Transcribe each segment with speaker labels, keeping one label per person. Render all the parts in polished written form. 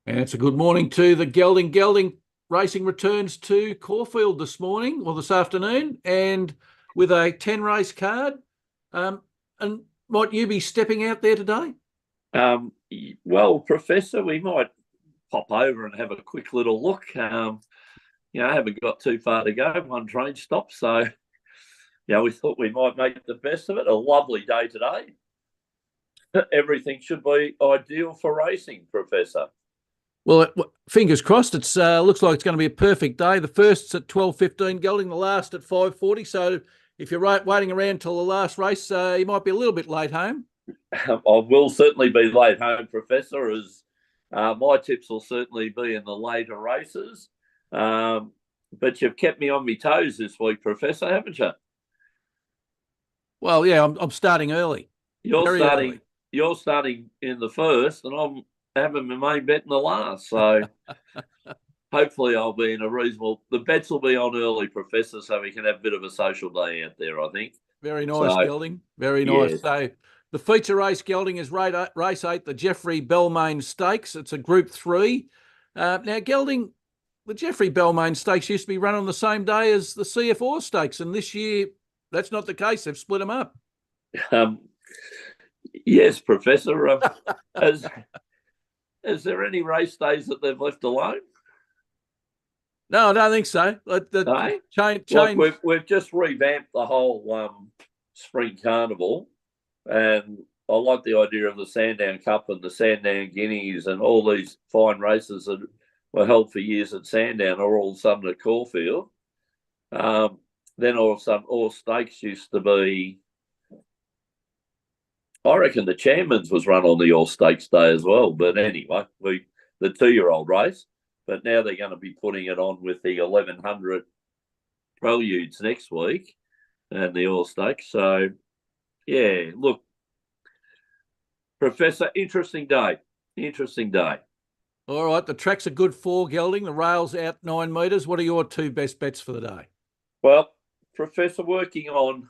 Speaker 1: And it's a good morning to the Gelding. Gelding Racing returns to Caulfield this morning or this afternoon, and with a 10 race card. And might you be stepping out there today?
Speaker 2: Well, Professor, we might pop over and have a quick little look. I haven't got too far to go, one train stop. So, we thought we might make the best of it. A lovely day today. Everything should be ideal for racing, Professor.
Speaker 1: Well, fingers crossed. It's looks like it's going to be a perfect day. The first's at 12:15, Gelding, the last at 5:40. So if you're waiting around till the last race, you might be a little bit late home.
Speaker 2: I will certainly be late home, Professor, as my tips will certainly be in the later races. But you've kept me on my toes this week, Professor, haven't you?
Speaker 1: Well, yeah, I'm starting early.
Speaker 2: You're starting in the first, and I'm having my main bet in the last. So hopefully I'll be in a reasonable. The bets will be on early, Professor, so we can have a bit of a social day out there, I think.
Speaker 1: Very nice, Gelding. Very nice.
Speaker 2: Yes.
Speaker 1: So the feature race, Gelding, is race 8, the Jeffrey Belmain Stakes. It's a Group 3. Now, Gelding, the Jeffrey Belmain Stakes used to be run on the same day as the CF Stakes, and this year that's not the case. They've split them up.
Speaker 2: Yes, Professor. Is there any race days that they've left alone?
Speaker 1: No, I don't think so.
Speaker 2: Change. We've just revamped the whole spring carnival, and I like the idea of the Sandown Cup and the Sandown Guineas and all these fine races that were held for years at Sandown are all of a sudden at Caulfield. Then all of a sudden, all stakes used to be. I reckon the Chairman's was run on the All Stakes Day as well. But anyway, the 2-year-old race. But now they're going to be putting it on with the 1100 Preludes next week and the All Stakes. So, yeah, look, Professor, interesting day. Interesting day.
Speaker 1: All right, the track's a good 4, Gelding. The rail's out 9 metres. What are your 2 best bets for the day?
Speaker 2: Well, Professor, working on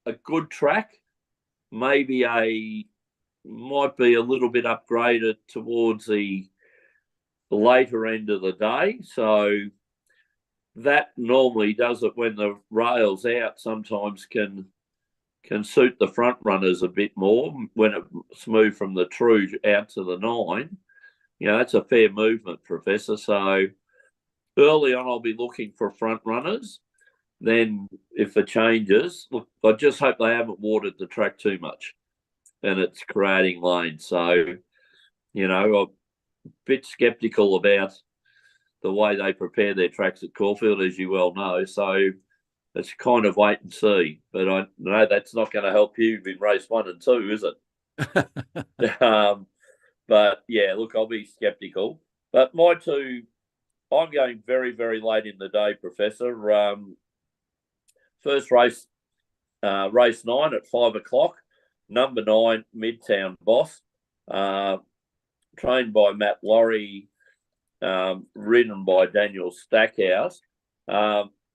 Speaker 2: a good track, might be a little bit upgraded towards the later end of the day. So that normally does it when the rail's out, sometimes can suit the front runners a bit more when it's moved from the true out to the 9. That's a fair movement, Professor. So early on, I'll be looking for front runners. Then if it changes, look, I just hope they haven't watered the track too much and it's creating lanes. So, I'm a bit sceptical about the way they prepare their tracks at Caulfield, as you well know. So it's kind of wait and see. But I know that's not going to help you in race 1 and 2, is it? But, yeah, look, I'll be sceptical. But my 2, I'm going very, very late in the day, Professor. First race, race 9 at 5 o'clock. Number 9, Midtown Boss, trained by Matt Laurie, ridden by Daniel Stackhouse.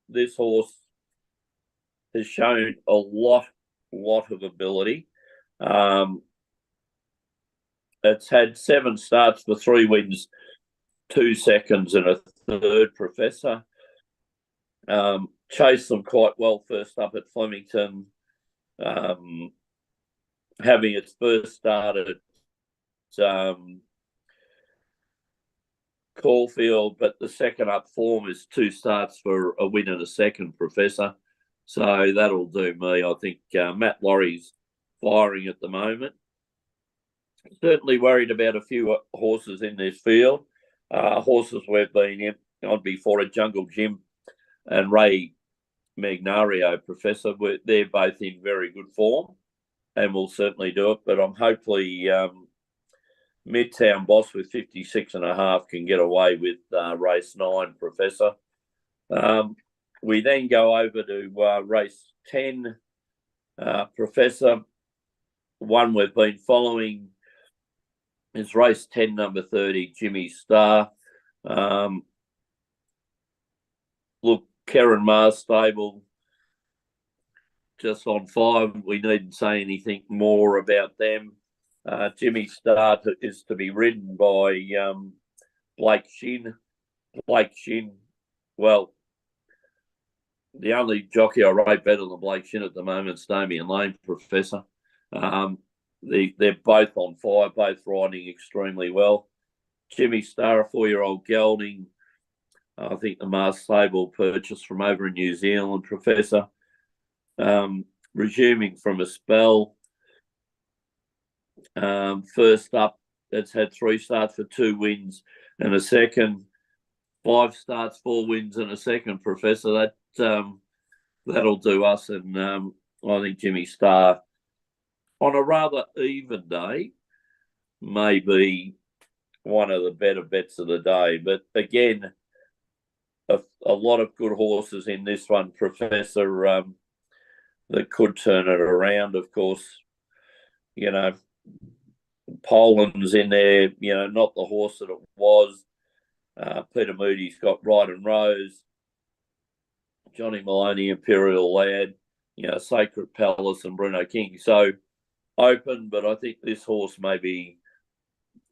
Speaker 2: This horse has shown a lot of ability. It's had 7 starts for 3 wins, 2 seconds and a third, Professor. Chased them quite well first up at Flemington, having its first start at Caulfield, but the second up form is 2 starts for a win and a second, Professor. So that'll do me. I think Matt Laurie's firing at the moment. Certainly worried about a few horses in this field. Horses we've been on before at Jungle Gym and Ray Magnario, Professor. They're both in very good form and will certainly do it. But I'm hopefully Midtown Boss with 56.5 can get away with race 9, Professor. We then go over to race 10, Professor. One we've been following is race 10, number 30, Jimmy Star. Look, Karen Mars stable just on 5. We needn't say anything more about them. Jimmy Star is to be ridden by Blake Shin. Blake Shin, well, the only jockey I rate better than Blake Shin at the moment is Damien Lane, Professor. They're both on fire, both riding extremely well. Jimmy Star, a 4-year-old gelding. I think the Mars Stable purchase from over in New Zealand, Professor. Resuming from a spell. First up, it's had 3 starts for 2 wins and a second. 5 starts, 4 wins and a second, Professor. That'll do us. And I think Jimmy Star, on a rather even day, may be one of the better bets of the day. But again, a lot of good horses in this one, Professor, that could turn it around. Of course, Poland's in there, not the horse that it was. Peter Moody's got Ride and Rose, Johnny Maloney, Imperial Lad, Sacred Palace and Bruno King. So open, but I think this horse may be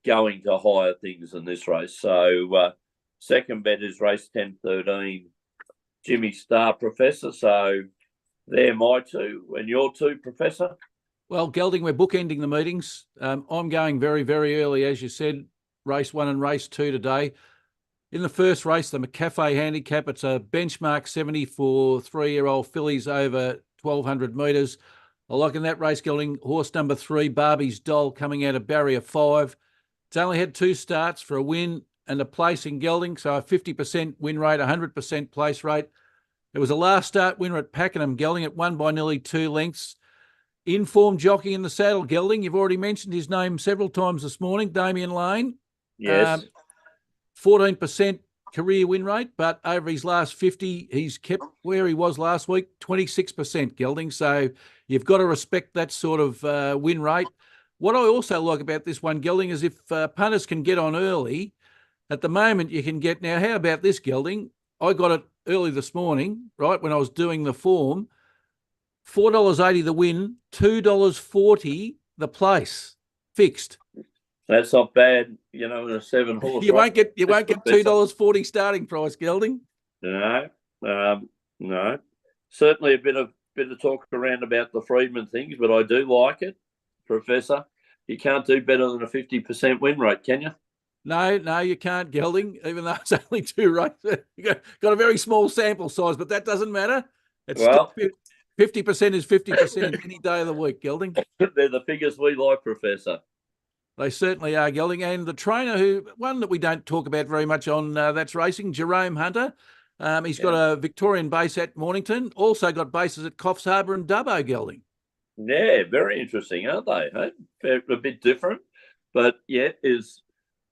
Speaker 2: going to higher things in this race. So second bet is race 10-13, Jimmy Star, Professor. So they're my 2. And your 2, Professor?
Speaker 1: Well, Gelding, we're bookending the meetings. I'm going very, very early, as you said, race 1 and race 2 today. In the first race, the McCafe handicap, it's a benchmark 70 for 3-year-old fillies over 1,200 metres. I like in that race, Gelding, horse number 3, Barbie's Doll, coming out of barrier 5. It's only had 2 starts for a win and a place in Gelding, so a 50% win rate, 100% place rate. It was a last start winner at Pakenham, Gelding. It won by nearly 2 lengths. Informed jockey in the saddle, Gelding. You've already mentioned his name several times this morning, Damien Lane.
Speaker 2: Yes.
Speaker 1: 14% career win rate, but over his last 50, he's kept where he was last week, 26%, Gelding. So you've got to respect that sort of win rate. What I also like about this one, Gelding, is if punters can get on early, at the moment you can get, now how about this, Gelding? I got it early this morning, right, when I was doing the form, $4.80 the win, $2.40 the place, fixed.
Speaker 2: That's not bad, in a 7-horse.
Speaker 1: You won't get $2.40 starting price, Gelding.
Speaker 2: No. Certainly a bit of talk around about the Freedman things, but I do like it, Professor. You can't do better than a 50% win rate, can you?
Speaker 1: No, you can't, Gelding, even though it's only 2 races. You've got a very small sample size, but that doesn't matter. It's still 50% is 50% any day of the week, Gelding.
Speaker 2: They're the figures we like, Professor.
Speaker 1: They certainly are, Gelding. And the trainer, one that we don't talk about very much on That's Racing, Jerome Hunter. He's got a Victorian base at Mornington, also got bases at Coffs Harbour and Dubbo, Gelding.
Speaker 2: Yeah, very interesting, aren't they? Hey? A bit different. But, is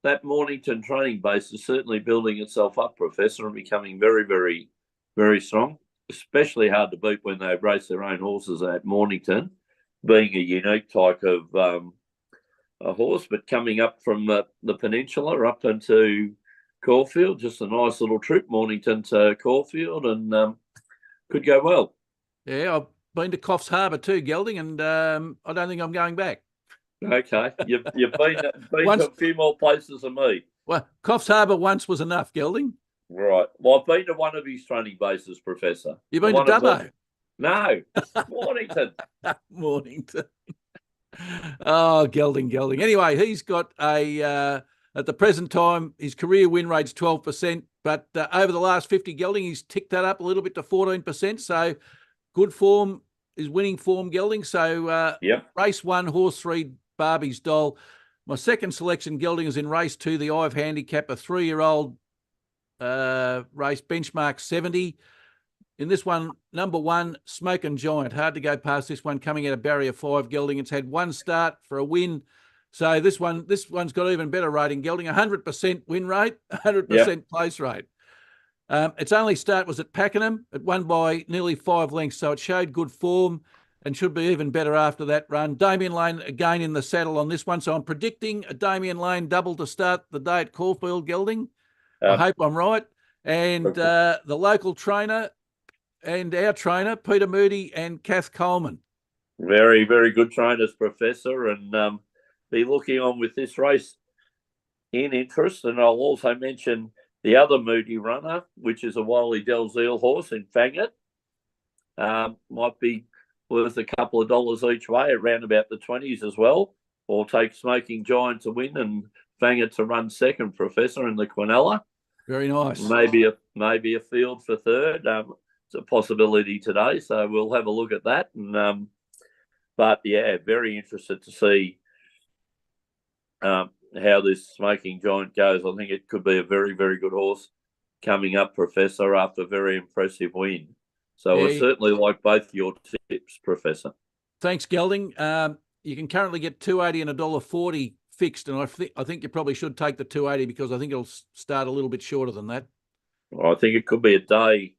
Speaker 2: that Mornington training base is certainly building itself up, Professor, and becoming very, very, very strong. Especially hard to beat when they race their own horses at Mornington, being a unique type of a horse, but coming up from the peninsula up into Caulfield, just a nice little trip, Mornington to Caulfield, and could go well.
Speaker 1: Yeah, I've been to Coffs Harbour too, Gelding, and I don't think I'm going back.
Speaker 2: Okay, you've been to a few more places than me.
Speaker 1: Well, Coffs Harbour once was enough, Gelding.
Speaker 2: Right. Well, I've been to one of his training bases, Professor.
Speaker 1: You've been to Dubbo?
Speaker 2: No, Mornington.
Speaker 1: Mornington. Oh, Gelding. Anyway, he's got at the present time, his career win rate's 12%, but over the last 50, Gelding, he's ticked that up a little bit to 14%. So good form is winning form, Gelding. So race 1, horse 3, Barbie's Doll. My second selection, Gelding, is in race 2, the Ive handicap, a 3-year-old race, benchmark 70. In this one, number 1, Smoking Giant. Hard to go past this one, coming out of barrier 5, Gelding. It's had 1 start for a win. So this one's got even better rating, Gelding. 100% win rate, 100% place rate. Its only start was at Pakenham. It won by nearly 5 lengths, so it showed good form and should be even better after that run. Damien Lane again in the saddle on this one. So I'm predicting a Damien Lane double to start the day at Caulfield, Gelding. I hope I'm right. And the local trainer and our trainer, Peter Moody and Kath Coleman.
Speaker 2: Very, very good trainers, Professor. And be looking on with this race in interest. And I'll also mention the other Moody runner, which is a Wiley Dalziel horse in Fangit. Might be worth a couple of dollars each way, around about the 20s as well. Or take Smoking Giant to win and Fangit to run second, Professor, in the Quinella.
Speaker 1: Very nice.
Speaker 2: Maybe a field for third. It's a possibility today, so we'll have a look at that. And but yeah, very interested to see how this Smoking Giant goes. I think it could be a very, very good horse coming up, Professor, after a very impressive win. So I certainly like both your tips, Professor.
Speaker 1: Thanks, Gelding. You can currently get $2.80 and $1.40 fixed, and I think you probably should take the $2.80 because I think it'll start a little bit shorter than that.
Speaker 2: I think it could be a day.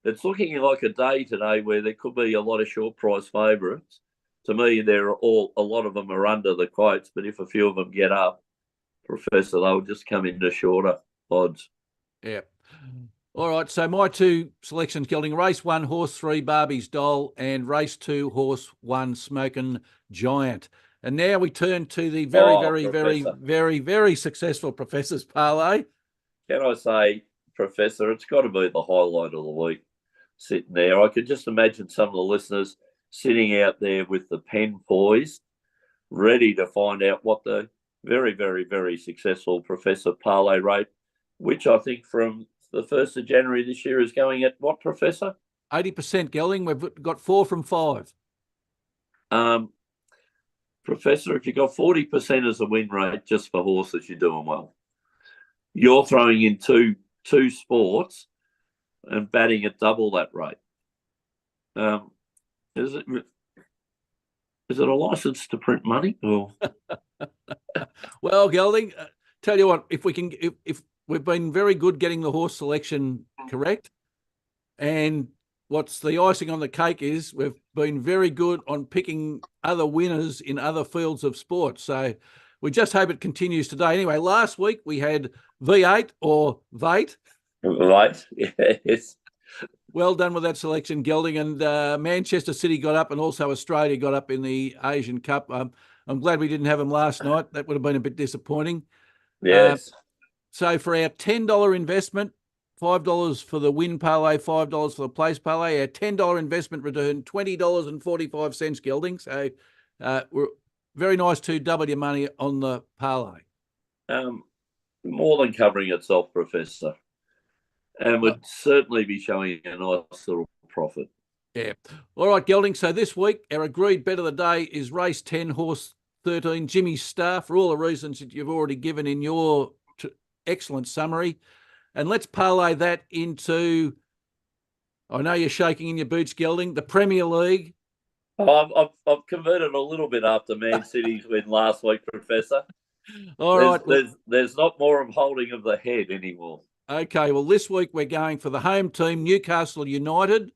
Speaker 2: It's looking like a day today where there could be a lot of short price favourites. To me, a lot of them are under the quotes, but if a few of them get up, Professor, they'll just come into shorter odds.
Speaker 1: Yeah. All right, so my two selections, Gelding, race 1, horse 3, Barbie's Doll, and race 2, horse 1, Smoking Giant. And now we turn to the very successful Professor's parlay.
Speaker 2: Can I say, Professor, it's got to be the highlight of the week sitting there. I could just imagine some of the listeners sitting out there with the pen poised, ready to find out what the very successful Professor parlay rate, which I think from the 1st of January this year is going at what, Professor?
Speaker 1: 80%, Gelding. We've got 4 from 5.
Speaker 2: Professor, if you got 40% as a win rate just for horses, you're doing well. You're throwing in two sports and batting at double that rate. Is it a license to print money? Or?
Speaker 1: Well, Gelding, tell you what, if we've been very good getting the horse selection correct, and what's the icing on the cake is we've been very good on picking other winners in other fields of sport. So we just hope it continues today. Anyway, last week we had V8 or Vate.
Speaker 2: Right, yes.
Speaker 1: Well done with that selection, Gelding. And Manchester City got up, and also Australia got up in the Asian Cup. I'm glad we didn't have them last night. That would have been a bit disappointing.
Speaker 2: Yes.
Speaker 1: So for our $10 investment, $5 for the win parlay, $5 for the place parlay, our $10 investment returned $20.45, Gelding. So we're very nice to double your money on the parlay.
Speaker 2: More than covering itself, Professor. And would certainly be showing a nice little profit.
Speaker 1: Yeah. All right, Gelding. So this week, our agreed bet of the day is race 10, horse 13, Jimmy Star, for all the reasons that you've already given in your excellent summary. And let's parlay that into, I know you're shaking in your boots, Gelding, the Premier League.
Speaker 2: I've converted a little bit after Man City's win last week, Professor.
Speaker 1: All right.
Speaker 2: There's not more of holding of the head anymore.
Speaker 1: Okay, well, this week we're going for the home team, Newcastle United,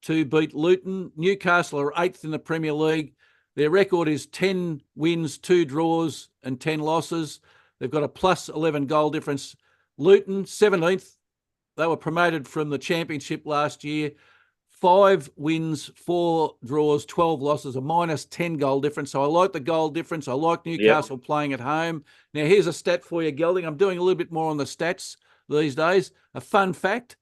Speaker 1: to beat Luton. Newcastle are 8th in the Premier League. Their record is 10 wins, 2 draws and 10 losses. They've got a plus 11 goal difference. Luton, 17th. They were promoted from the Championship last year. 5 wins, 4 draws, 12 losses, a minus 10 goal difference. So I like the goal difference. I like Newcastle playing at home. Now, here's a stat for you, Gelding. I'm doing a little bit more on the stats these days. A fun fact,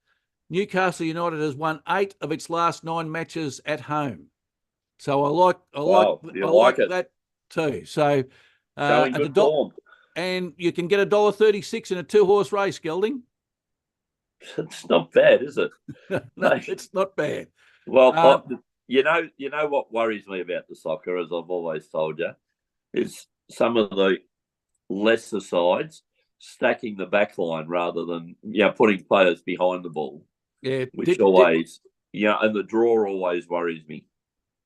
Speaker 1: Newcastle United has won 8 of its last 9 matches at home. So I like that too. So
Speaker 2: showing good form.
Speaker 1: And you can get $1.36 in a 2-horse race, Gelding.
Speaker 2: It's not bad, is it?
Speaker 1: No, it's not bad.
Speaker 2: Well, you know what worries me about the soccer, as I've always told you, is some of the lesser sides stacking the back line rather than putting players behind the ball.
Speaker 1: Yeah,
Speaker 2: which always and the draw always worries me.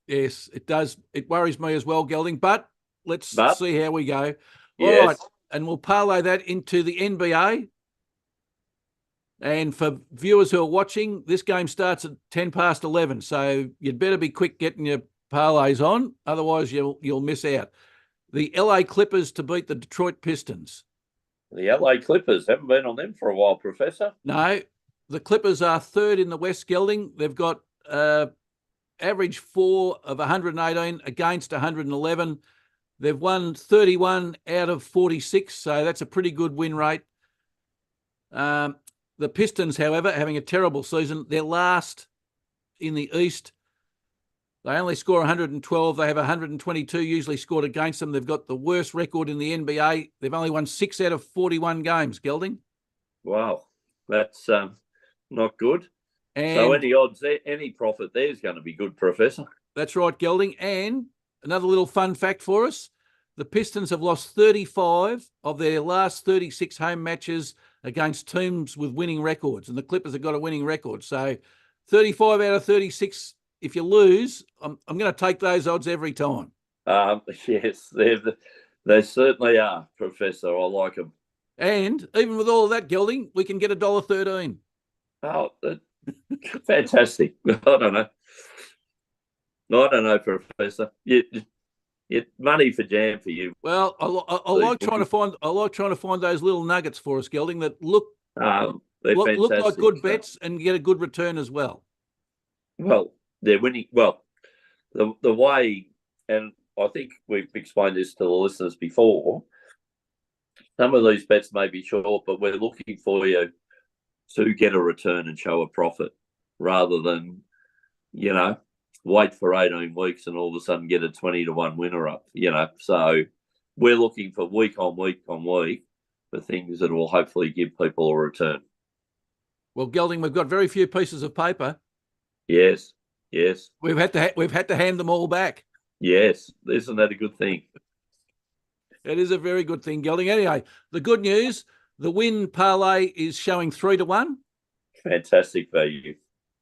Speaker 1: Yes, it does. It worries me as well, Gelding. But let's see how we go.
Speaker 2: Yes.
Speaker 1: All right, and we'll parlay that into the NBA. And for viewers who are watching, this game starts at 11:10, so you'd better be quick getting your parlays on, otherwise you'll miss out. The LA Clippers to beat the Detroit Pistons.
Speaker 2: The LA Clippers, haven't been on them for a while, Professor.
Speaker 1: No, the Clippers are 3rd in the West, Gelding. They've got average 4 of 118 against 111. They've won 31 out of 46, so that's a pretty good win rate. The Pistons, however, having a terrible season. They're last in the East. They only score 112. They have 122 usually scored against them. They've got the worst record in the NBA. They've only won 6 out of 41 games, Gelding.
Speaker 2: Wow, that's not good.
Speaker 1: And
Speaker 2: so any odds, any profit there is going to be good, Professor.
Speaker 1: That's right, Gelding. And another little fun fact for us, the Pistons have lost 35 of their last 36 home matches against teams with winning records, and the Clippers have got a winning record. So 35 out of 36, if you lose, I'm going to take those odds every time.
Speaker 2: Yes, they certainly are, Professor. I like them.
Speaker 1: And even with all of that, Gelding, we can get $1.13.
Speaker 2: Oh, fantastic. I don't know, Professor. Money for jam for you.
Speaker 1: Well, I like trying to find those little nuggets for us, Gelding, that look like good bets and get a good return as well.
Speaker 2: Well, they're winning. Well, the way, and I think we've explained this to the listeners before, some of these bets may be short, but we're looking for you to get a return and show a profit rather than, wait for 18 weeks and all of a sudden get a 20-1 winner up, So we're looking for week on week on week for things that will hopefully give people a return.
Speaker 1: Well, Gelding, we've got very few pieces of paper.
Speaker 2: Yes.
Speaker 1: We've had to hand them all back.
Speaker 2: Yes, isn't that a good thing?
Speaker 1: It is a very good thing, Gelding. Anyway, the good news, the win parlay is showing 3-1.
Speaker 2: Fantastic value.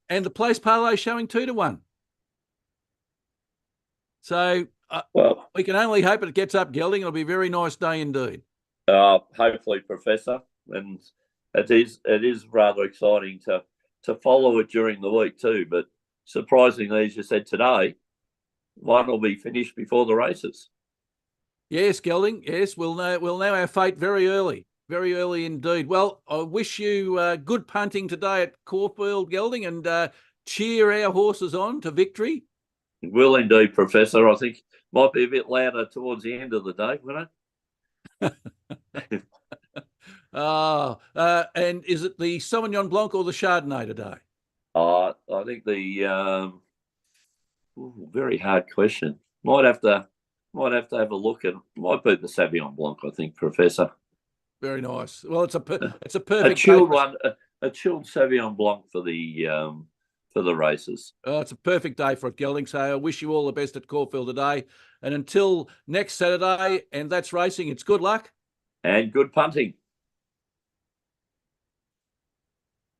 Speaker 1: And the place parlay showing 2-1. So we can only hope it gets up, Gelding. It'll be a very nice day indeed.
Speaker 2: Hopefully, Professor. And it is rather exciting to follow it during the week too. But surprisingly, as you said today, one will be finished before the races.
Speaker 1: Yes, Gelding. Yes, we'll know our fate very early indeed. Well, I wish you good punting today at Caulfield, Gelding, and cheer our horses on to victory.
Speaker 2: Will indeed, Professor. I think might be a bit louder towards the end of the day, won't it?
Speaker 1: And is it the Sauvignon Blanc or the Chardonnay today?
Speaker 2: I think the very hard question. Might have to have a look at. Might be the Sauvignon Blanc, I think, Professor.
Speaker 1: Very nice. Well, it's a perfect
Speaker 2: a chilled one, a chilled Sauvignon Blanc for the races.
Speaker 1: It's a perfect day for it, Gelding. So I wish you all the best at Caulfield today. And until next Saturday, and that's racing. It's good luck
Speaker 2: and good punting.